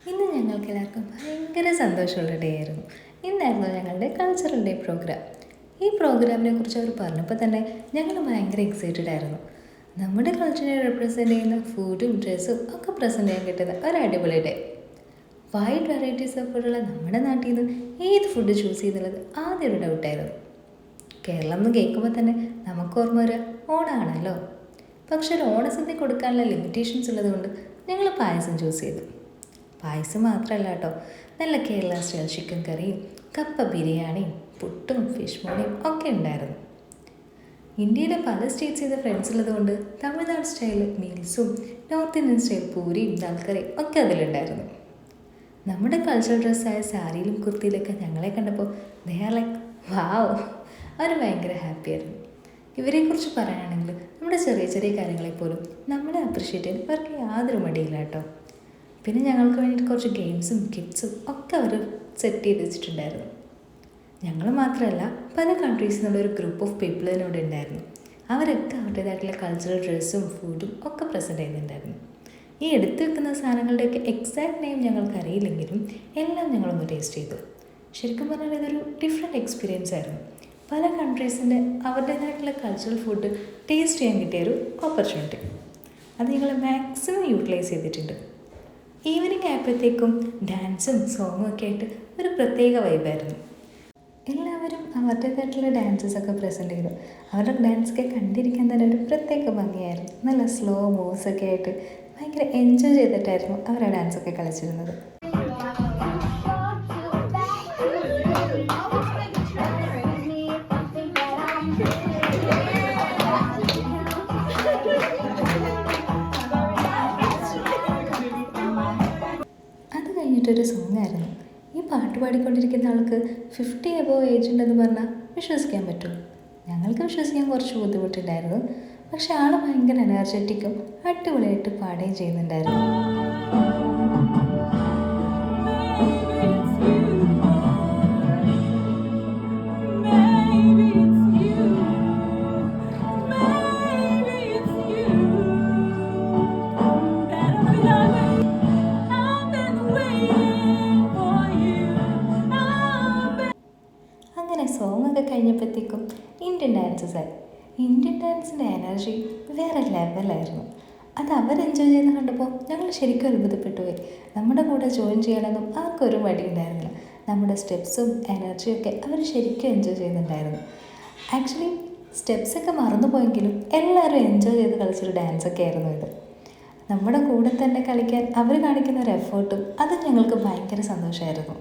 ഇന്ന് ഞങ്ങൾക്ക് എല്ലാവർക്കും ഭയങ്കര സന്തോഷമുള്ള ഡേ ആയിരുന്നു. ഇന്നായിരുന്നു ഞങ്ങളുടെ കൾച്ചറൽ ഡേ പ്രോഗ്രാം. ഈ പ്രോഗ്രാമിനെ കുറിച്ച് അവർ പറഞ്ഞപ്പോൾ തന്നെ ഞങ്ങൾ ഭയങ്കര എക്സൈറ്റഡ് ആയിരുന്നു. നമ്മുടെ കൾച്ചറിനെ റെപ്രസെൻ്റ് ചെയ്യുന്ന ഫുഡും ഡ്രസ്സും ഒക്കെ പ്രസൻറ്റ് ചെയ്യാൻ കിട്ടുന്ന ഒരു അടിപൊളി ഡേ. വൈഡ് വെറൈറ്റീസ് ഓഫ് ഫുഡുള്ള നമ്മുടെ നാട്ടിൽ നിന്ന് ഏത് ഫുഡ് ചൂസ് ചെയ്യുന്നുള്ളത് ആദ്യം ഒരു ഡൗട്ടായിരുന്നു. കേരളം എന്ന് കേൾക്കുമ്പോൾ തന്നെ നമുക്ക് ഓർമ്മ വരിക ഓണമാണല്ലോ. പക്ഷേ ഒരു ഓണസദ്യ കൊടുക്കാനുള്ള ലിമിറ്റേഷൻസ് ഉള്ളതുകൊണ്ട് ഞങ്ങൾ പായസം ചൂസ് ചെയ്തു. പായസം മാത്രമല്ല കേട്ടോ, നല്ല കേരള സ്റ്റൈൽ ചിക്കൻ കറിയും കപ്പ ബിരിയാണിയും പുട്ടും ഫിഷ് മോളിയും ഒക്കെ ഉണ്ടായിരുന്നു. ഇന്ത്യയിലെ പല സ്റ്റേറ്റ്സ് ചെയ്ത ഫ്രണ്ട്സ് ഉള്ളതുകൊണ്ട് തമിഴ്നാട് സ്റ്റൈൽ മീൽസും നോർത്ത് ഇന്ത്യൻ സ്റ്റൈൽ പൂരിയും ദാൽക്കറിയും ഒക്കെ അതിലുണ്ടായിരുന്നു. നമ്മുടെ കൾച്ചറൽ ഡ്രസ്സായ സാരിയിലും കുർത്തിയിലൊക്കെ ഞങ്ങളെ കണ്ടപ്പോൾ ദേ ആർ ലൈക്ക് വാവ്, അവർ ഭയങ്കര ഹാപ്പിയായിരുന്നു. ഇവരെക്കുറിച്ച് പറയാനാണെങ്കിൽ നമ്മുടെ ചെറിയ ചെറിയ കാര്യങ്ങളെപ്പോലും നമ്മളെ അപ്രിഷ്യേറ്റ് ചെയ്യാൻ ഇവർക്ക് യാതൊരു മടിയില്ല കേട്ടോ. പിന്നെ ഞങ്ങൾക്ക് വേണ്ടിയിട്ട് കുറച്ച് ഗെയിംസും ഗിഫ്റ്റ്സും ഒക്കെ അവർ സെറ്റ് ചെയ്ത് വെച്ചിട്ടുണ്ടായിരുന്നു. ഞങ്ങൾ മാത്രമല്ല, പല കൺട്രീസിൽ നിന്നുള്ളൊരു ഗ്രൂപ്പ് ഓഫ് പീപ്പിൾ ഇവിടെ ഉണ്ടായിരുന്നു. അവരൊക്കെ അവരുടേതായിട്ടുള്ള കൾച്ചറൽ ഡ്രസ്സും ഫുഡും ഒക്കെ പ്രസൻറ്റ് ചെയ്യുന്നുണ്ടായിരുന്നു. ഈ എടുത്തു വെക്കുന്ന സാധനങ്ങളുടെയൊക്കെ എക്സാക്ട് നെയിം ഞങ്ങൾക്ക് അറിയില്ലെങ്കിലും എല്ലാം ഞങ്ങളൊന്ന് ടേസ്റ്റ് ചെയ്തു. ശരിക്കും പറഞ്ഞാൽ ഇതൊരു ഡിഫറെൻറ്റ് എക്സ്പീരിയൻസ് ആയിരുന്നു. പല കൺട്രീസിൻ്റെ അവരുടേതായിട്ടുള്ള കൾച്ചറൽ ഫുഡ് ടേസ്റ്റ് ചെയ്യാൻ കിട്ടിയൊരു ഓപ്പർച്യൂണിറ്റി. അത് ഞങ്ങൾ മാക്സിമം യൂട്ടിലൈസ് ചെയ്തിട്ടുണ്ട്. ഈവനിങ് ആയപ്പോഴത്തേക്കും ഡാൻസും സോങ്ങും ഒക്കെ ആയിട്ട് ഒരു പ്രത്യേക വൈബായിരുന്നു. എല്ലാവരും അവരുടേതായിട്ടുള്ള ഡാൻസസൊക്കെ പ്രസൻറ്റ് ചെയ്തു. അവരുടെ ഡാൻസൊക്കെ കണ്ടിരിക്കാൻ തന്നെ ഒരു പ്രത്യേക ഭംഗിയായിരുന്നു. നല്ല സ്ലോ മൂവ്സൊക്കെ ആയിട്ട് ഭയങ്കര എൻജോയ് ചെയ്തിട്ടായിരുന്നു അവർ ആ ഡാൻസൊക്കെ കളിച്ചിരുന്നത്. അത് കഴിഞ്ഞിട്ടൊരു സോങ്ങായിരുന്നു. ഈ പാട്ട് പാടിക്കൊണ്ടിരിക്കുന്ന ആൾക്ക് 50 എബോവ് ഏജ് ഉണ്ടെന്ന് പറഞ്ഞാൽ വിശ്വസിക്കാൻ പറ്റുമോ? ഞങ്ങൾക്ക് വിശ്വസിക്കാൻ കുറച്ച് ബുദ്ധിമുട്ടുണ്ടായിരുന്നു. പക്ഷെ ആൾ ഭയങ്കര എനർജറ്റിക്കും അടിപൊളിയായിട്ട് പാടുകയും ചെയ്യുന്നുണ്ടായിരുന്നു. അങ്ങനെ സോങ്ങൊക്കെ കഴിഞ്ഞപ്പോഴത്തേക്കും ഇന്ത്യൻ ഡാൻസസായി. ഇന്ത്യൻ ഡാൻസിൻ്റെ എനർജി വേറെ ലെവലായിരുന്നു. അത് അവർ എൻജോയ് ചെയ്യുന്ന കണ്ടപ്പോൾ ഞങ്ങൾ ശരിക്കും അത്ഭുതപ്പെട്ടു പോയി. നമ്മുടെ കൂടെ ജോയിൻ ചെയ്യണമെന്നും അവർക്കൊരു മടി ഉണ്ടായിരുന്നില്ല. നമ്മുടെ സ്റ്റെപ്സും എനർജിയും ഒക്കെ അവർ ശരിക്കും എൻജോയ് ചെയ്യുന്നുണ്ടായിരുന്നു. ആക്ച്വലി സ്റ്റെപ്സൊക്കെ മറന്നുപോയെങ്കിലും എല്ലാവരും എൻജോയ് ചെയ്ത് കളിച്ചൊരു ഡാൻസൊക്കെ ആയിരുന്നു ഇത്. നമ്മുടെ കൂടെ തന്നെ കളിക്കാൻ അവർ കാണിക്കുന്ന ഒരു എഫേർട്ടും അത് ഞങ്ങൾക്ക് ഭയങ്കര സന്തോഷമായിരുന്നു.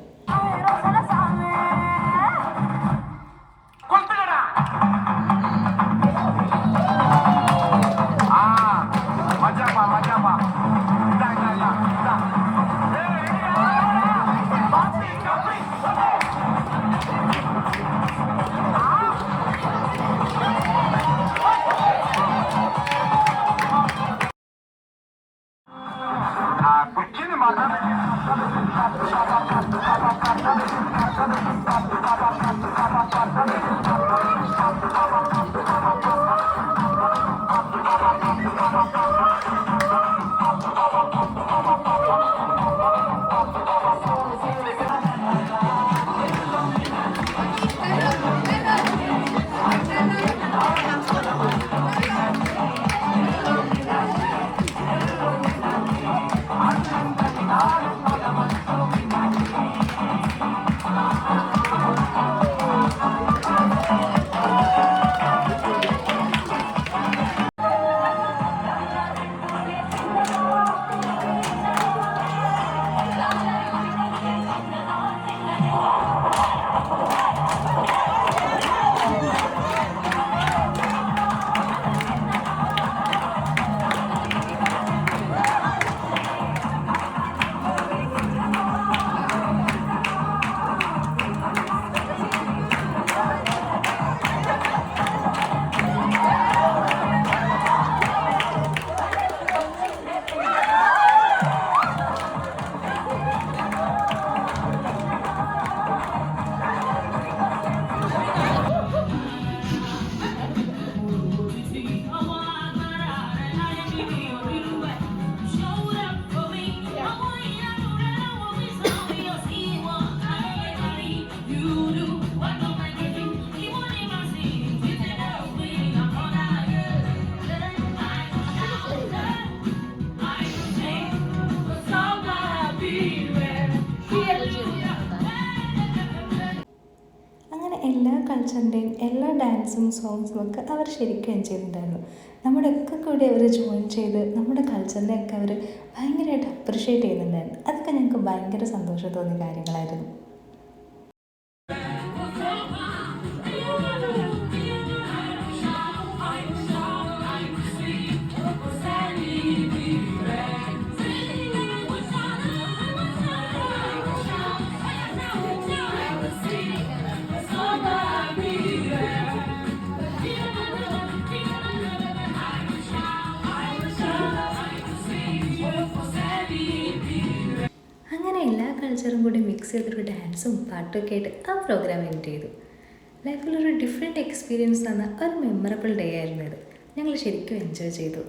കൾച്ചറിൻ്റെയും എല്ലാ ഡാൻസും സോങ്സും ഒക്കെ അവർ ശരിക്കും എൻജോയ് ചെയ്യുന്നുണ്ടായിരുന്നു. നമ്മുടെയൊക്കെ കൂടി അവർ ജോയിൻ ചെയ്ത് നമ്മുടെ കൾച്ചറിനെയൊക്കെ അവർ ഭയങ്കരമായിട്ട് അപ്രിഷ്യേറ്റ് ചെയ്യുന്നുണ്ടായിരുന്നു. അതൊക്കെ ഞങ്ങൾക്ക് ഭയങ്കര സന്തോഷം തോന്നിയ കാര്യങ്ങളായിരുന്നു. അങ്ങനെ എല്ലാ കൾച്ചറും കൂടി മിക്സ് ചെയ്തൊരു ഡാൻസും പാട്ടൊക്കെ ആയിട്ട് ആ പ്രോഗ്രാം എൻഡ് ചെയ്തു. ലൈഫിലൊരു ഡിഫറെൻറ്റ് എക്സ്പീരിയൻസ് തന്ന ഒരു മെമ്മറബിൾ ഡേ ആയിരുന്നു ഇത്. ഞങ്ങൾ ശരിക്കും എൻജോയ് ചെയ്തു.